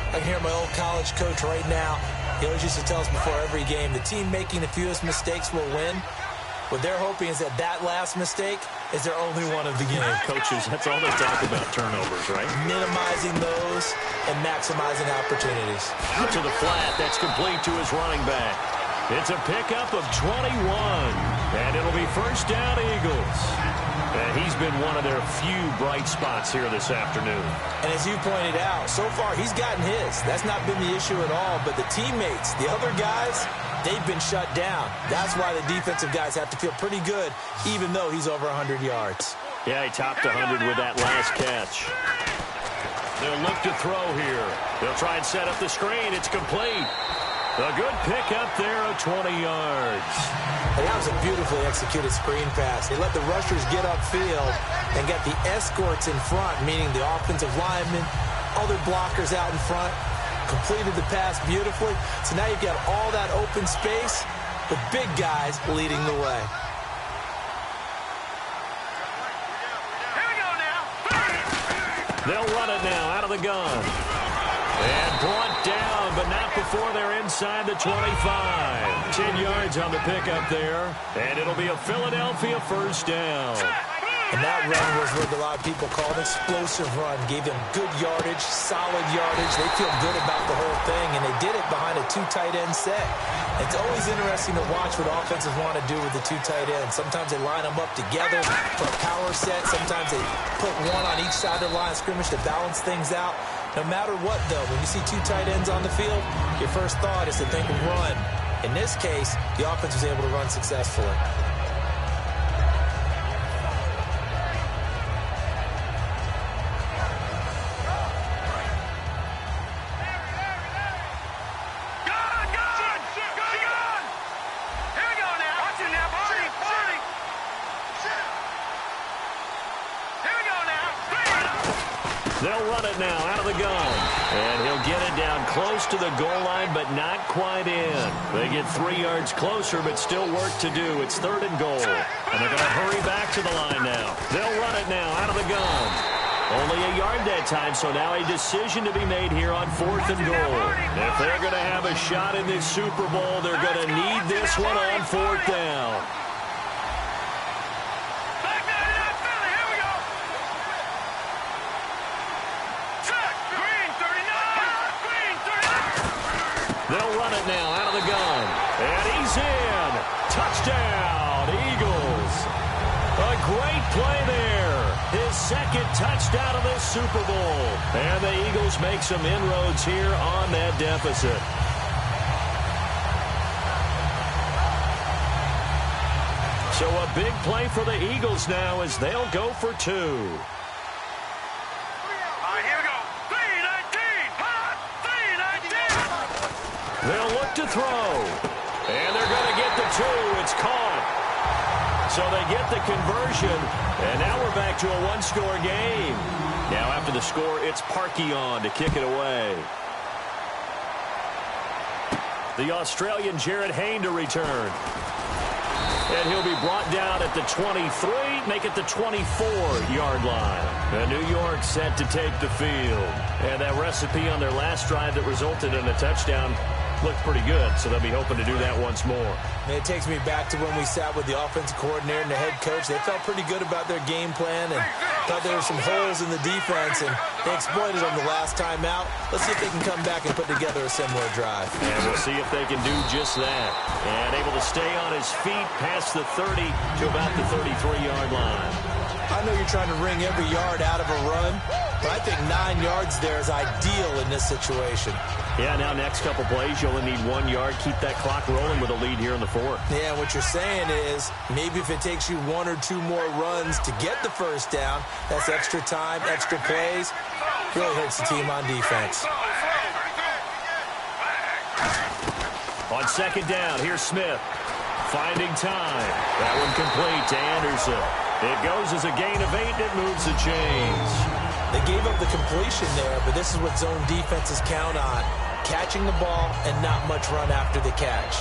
S3: I can hear my old college coach right now. He always used to tell us before every game, the team making the fewest mistakes will win. What they're hoping is that that last mistake is their only one of the game.
S2: Coaches, that's all they talk about, turnovers, right?
S3: Minimizing those and maximizing opportunities.
S2: Out to the flat. That's complete to his running back. It's a pickup of 21. And it'll be first down, Eagles. And he's been one of their few bright spots here this afternoon.
S3: And as you pointed out, so far he's gotten his. That's not been the issue at all. But the teammates, the other guys, they've been shut down. That's why the defensive guys have to feel pretty good, even though he's over 100 yards.
S2: Yeah, he topped 100 with that last catch. They'll look to throw here. They'll try and set up the screen. It's complete. A good pick up there of 20 yards.
S3: And that was a beautifully executed screen pass. They let the rushers get upfield and get the escorts in front, meaning the offensive linemen, other blockers out in front, completed the pass beautifully. So now you've got all that open space with big guys leading the way.
S4: Here we go now.
S2: They'll run it now out of the gun. And brought down, but not before they're inside the 25. 10 yards on the pickup there. And it'll be a Philadelphia first down.
S3: And that run was what a lot of people call an explosive run. Gave them good yardage, solid yardage. They feel good about the whole thing, and they did it behind a two tight end set. It's always interesting to watch what offenses want to do with the two tight ends. Sometimes they line them up together for a power set. Sometimes they put one on each side of the line of scrimmage to balance things out. No matter what, though, when you see two tight ends on the field, your first thought is to think of run. In this case, the offense was able to run successfully.
S2: They'll run it now out of the gun. And he'll get it down close to the goal line, but not quite in. They get 3 yards closer, but still work to do. It's 3rd and goal. And they're going to hurry back to the line now. They'll run it now out of the gun. Only a yard that time, so now a decision to be made here on 4th and goal. If they're going to have a shot in this Super Bowl, they're going to need this one on 4th down. They'll run it now out of the gun. And he's in. Touchdown, Eagles. A great play there. His 2nd touchdown of this Super Bowl. And the Eagles make some inroads here on that deficit. So a big play for the Eagles now as they'll go for 2.
S4: Here we go. 3-19.
S2: They'll look to throw. And they're going to get the 2. It's caught. So they get the conversion. And now we're back to a one-score game. Now after the score, it's Parkey on to kick it away. The Australian Jared Hayne to return. And he'll be brought down at the 23, make it the 24-yard line. And New York set to take the field. And that recipe on their last drive that resulted in a touchdown looked pretty good, so they'll be hoping to do that once more.
S3: And it takes me back to when we sat with the offensive coordinator and the head coach. They felt pretty good about their game plan and thought there were some holes in the defense, and they exploited them the last time out. Let's see if they can come back and put together a similar drive.
S2: And we'll see if they can do just that. And able to stay on his feet past the 30 to about the 33-yard line.
S3: I know you're trying to wring every yard out of a run, but I think 9 yards there is ideal in this situation.
S2: Yeah, now next couple plays, you only need 1 yard. Keep that clock rolling with a lead here in the 4th.
S3: Yeah, what you're saying is maybe if it takes you 1 or 2 more runs to get the first down, that's extra time, extra plays. Really hurts the team on defense.
S2: On 2nd down, here's Smith. Finding time. That one complete to Anderson. It goes as a gain of 8, and it moves the chains.
S3: They gave up the completion there, but this is what zone defenses count on. Catching the ball and not much run after the catch.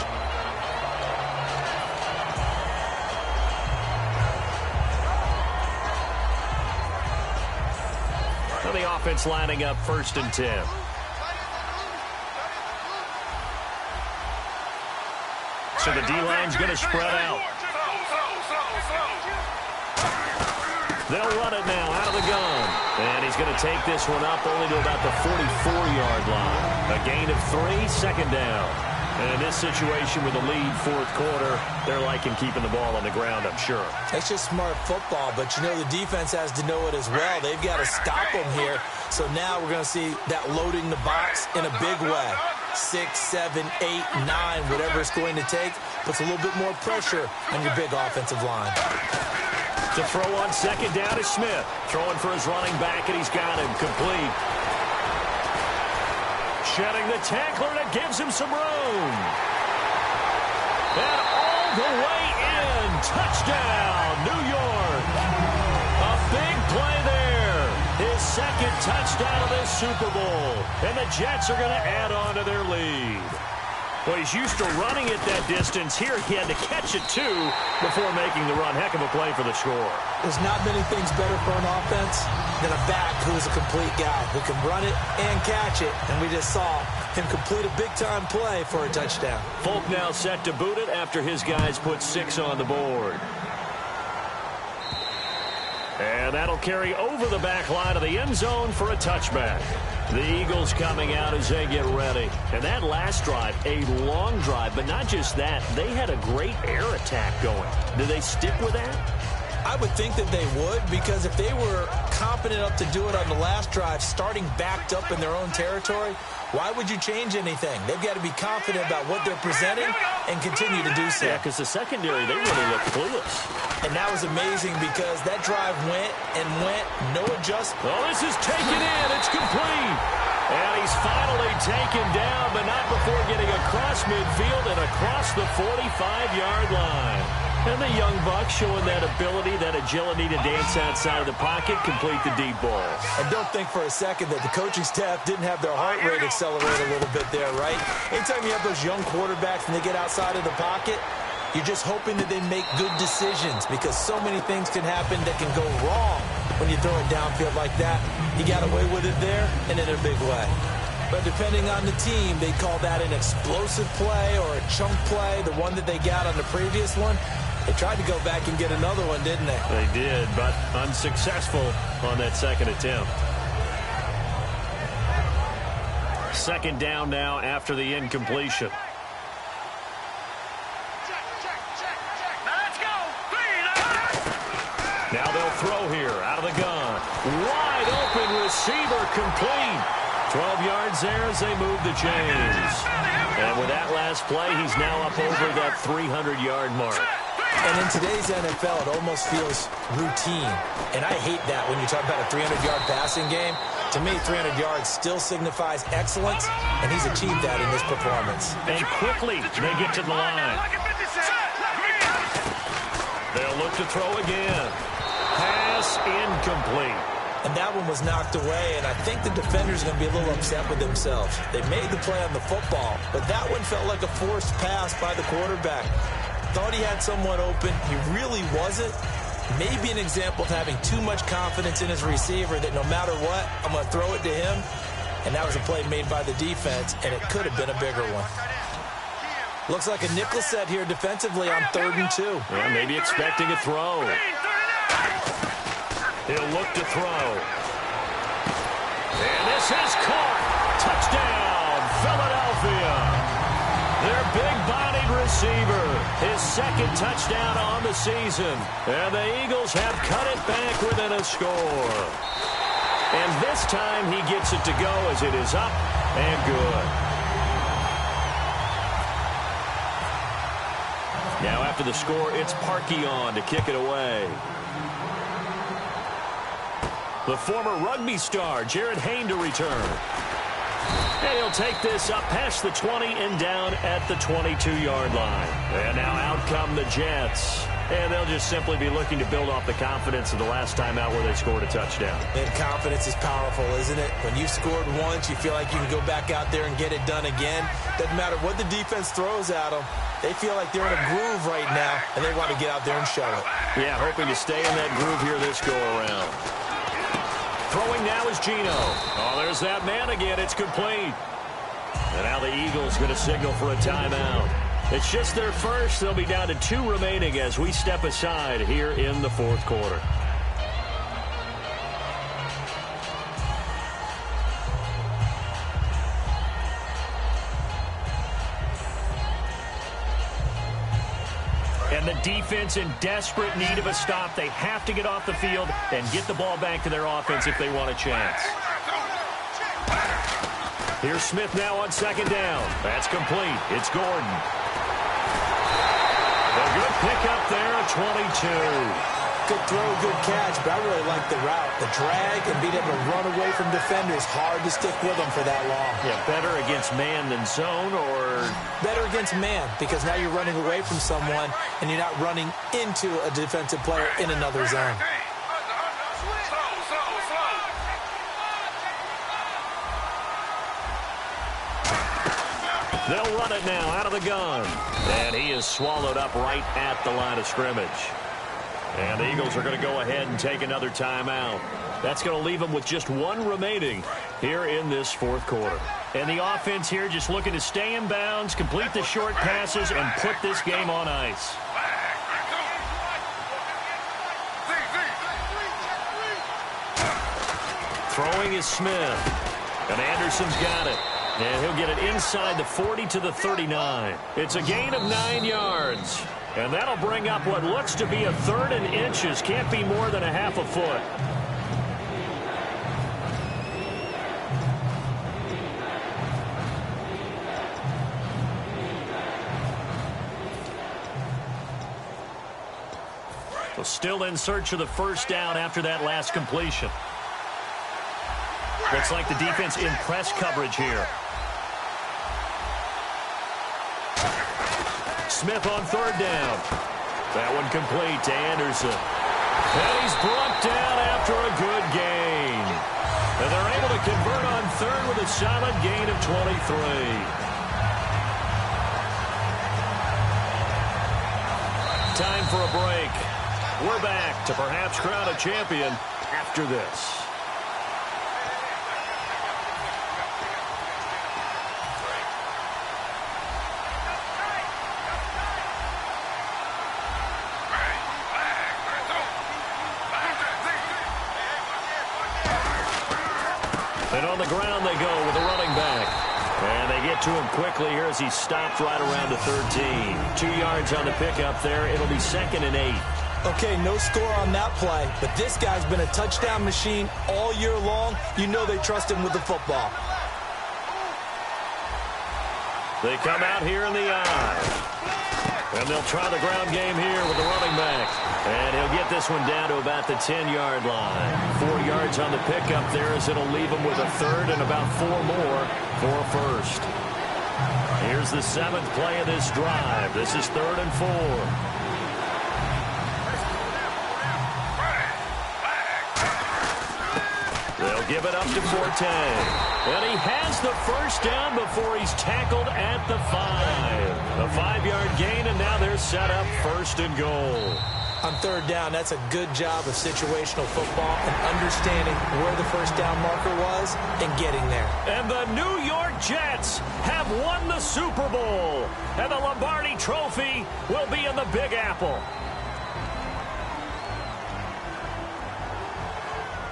S2: So the offense lining up 1st and 10. So the D-line's going to spread out. They'll run it now out of the gun. And he's going to take this one up only to about the 44-yard line. A gain of 3, 2nd down. And in this situation with the lead fourth quarter, they're liking keeping the ball on the ground, I'm sure.
S3: That's just smart football, but you know the defense has to know it as well. They've got to stop them here. So now we're going to see that loading the box in a big way. 6, 7, 8, 9, whatever it's going to take, puts a little bit more pressure on your big offensive line.
S2: To throw on second down is Smith. Throwing for his running back, and he's got him complete. Shedding the tackler, and it gives him some room. And all the way in. Touchdown, New York. A big play there. His second touchdown of this Super Bowl. And the Jets are going to add on to their lead. Well, he's used to running it that distance. Here he had to catch it, too, before making the run. Heck of a play for the score.
S3: There's not many things better for an offense than a back who is a complete guy who can run it and catch it. And we just saw him complete a big-time play for a touchdown.
S2: Folk now set to boot it after his guys put 6 on the board. And that'll carry over the back line of the end zone for a touchback. The Eagles coming out as they get ready. And that last drive, a long drive, but not just that. They had a great air attack going. Do they stick with that?
S3: I would think that they would, because if they were confident enough to do it on the last drive, starting backed up in their own territory, why would you change anything? They've got to be confident about what they're presenting and continue to do so.
S2: Yeah, because the secondary, they really look clueless.
S3: And that was amazing because that drive went and went, no adjustment.
S2: Oh, this is taken in. It's complete. And he's finally taken down, but not before getting across midfield and across the 45-yard line. And the young buck showing that ability, that agility to dance outside of the pocket, complete the deep ball.
S3: And don't think for a second that the coaching staff didn't have their heart rate accelerate a little bit there, right? Anytime you have those young quarterbacks and they get outside of the pocket, you're just hoping that they make good decisions, because so many things can happen that can go wrong when you throw it downfield like that. He got away with it there and in a big way. But depending on the team, they call that an explosive play or a chunk play, the one that they got on the previous one. They tried to go back and get another one, didn't they?
S2: They did, but unsuccessful on that second attempt. Second down now after the incompletion. Now they'll throw here out of the gun. Wide open receiver, complete. 12 yards there as they move the chains. And with that last play, he's now up over that 300-yard mark.
S3: And in today's NFL, it almost feels routine. And I hate that when you talk about a 300-yard passing game. To me, 300 yards still signifies excellence, and he's achieved that in this performance.
S2: And quickly, they get to the line. They'll look to throw again. Pass incomplete.
S3: And that one was knocked away, and I think the defenders are going to be a little upset with themselves. They made the play on the football, but that one felt like a forced pass by the quarterback. Thought he had someone open. He really wasn't. Maybe an example of having too much confidence in his receiver that no matter what, I'm going to throw it to him. And that was a play made by the defense, and it could have been a bigger one. Looks like a nickel set here defensively on 3rd and 2.
S2: Well, maybe expecting a throw. He'll look to throw. And this is caught. Touchdown, Philadelphia. Their big-bodied receiver, his second touchdown on the season. And the Eagles have cut it back within a score. And this time he gets it to go as it is up and good. Now after the score, it's Parkey on to kick it away. The former rugby star, Jared Hayne, to return. And he'll take this up past the 20 and down at the 22-yard line. And now out come the Jets. And they'll just simply be looking to build off the confidence of the last time out where they scored a touchdown.
S3: And confidence is powerful, isn't it? When you've scored once, you feel like you can go back out there and get it done again. Doesn't matter what the defense throws at them. They feel like they're in a groove right now, and they want to get out there and show it.
S2: Yeah, hoping to stay in that groove here this go-around. Throwing now is Geno. Oh, there's that man again. It's complete. And now the Eagles going to signal for a timeout. It's just their first. They'll be down to 2 remaining as we step aside here in the fourth quarter. defense in desperate need of a stop. They have to get off the field and get the ball back to their offense if they want a chance. Here's Smith now on second down. That's complete. It's Gordon. A good pickup there at 22.
S3: Good throw, good catch, but I really like the route. The drag and being able to run away from defenders, hard to stick with them for that long.
S2: Yeah, better against man than zone, or?
S3: Better against man, because now you're running away from someone and you're not running into a defensive player in another zone.
S2: They'll run it now out of the gun. And he is swallowed up right at the line of scrimmage. And the Eagles are going to go ahead and take another timeout. That's going to leave them with just one remaining here in this fourth quarter. And the offense here just looking to stay in bounds, complete the short passes, and put this game on ice. Throwing is Smith. And Anderson's got it. And he'll get it inside the 40 to the 39. It's a gain of 9 yards. And that'll bring up what looks to be a 3rd and inches. Can't be more than a half a foot. So still in search of the first down after that last completion. Looks like the defense in press coverage here. Smith on 3rd down. That one complete to Anderson. And he's brought down after a good gain. And they're able to convert on 3rd with a solid gain of 23. Time for a break. We're back to perhaps crown a champion after this. And on the ground they go with a running back. And they get to him quickly here as he's stopped right around the 13. 2 yards on the pickup there. It'll be 2nd and 8.
S3: Okay, no score on that play, but this guy's been a touchdown machine all year long. You know they trust him with the football.
S2: They come out here in the eye. And they'll try the ground game here with the running back. And he'll get this one down to about the 10-yard line. 4 yards on the pickup there as it'll leave him with a 3rd and about 4 more for a first. Here's the 7th play of this drive. This is 3rd and 4. They'll give it up to Forte. And he has the first down before he's tackled at the 5. A 5-yard gain, and now they're set up 1st and goal.
S3: On 3rd down, that's a good job of situational football and understanding where the first down marker was and getting there.
S2: And the New York Jets have won the Super Bowl. And the Lombardi Trophy will be in the Big Apple.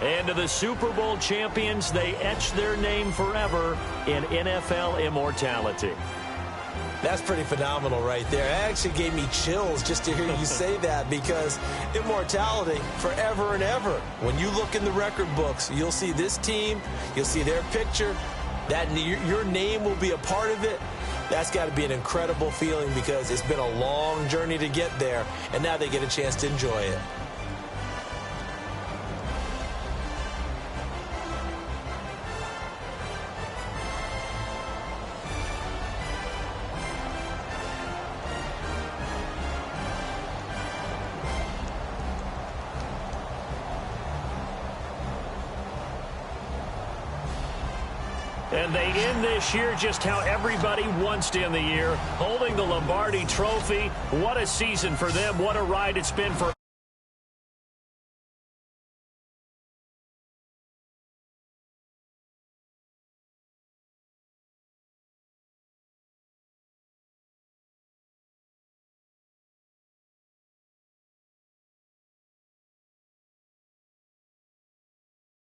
S2: And to the Super Bowl champions, they etch their name forever in NFL immortality.
S3: That's pretty phenomenal right there. It actually gave me chills just to hear you say that, because immortality forever and ever. When you look in the record books, you'll see this team, you'll see their picture, that your name will be a part of it. That's got to be an incredible feeling, because it's been a long journey to get there, and now they get a chance to enjoy it.
S2: And they end this year just how everybody wants to end the year, holding the Lombardi Trophy. What a season for them. What a ride it's been for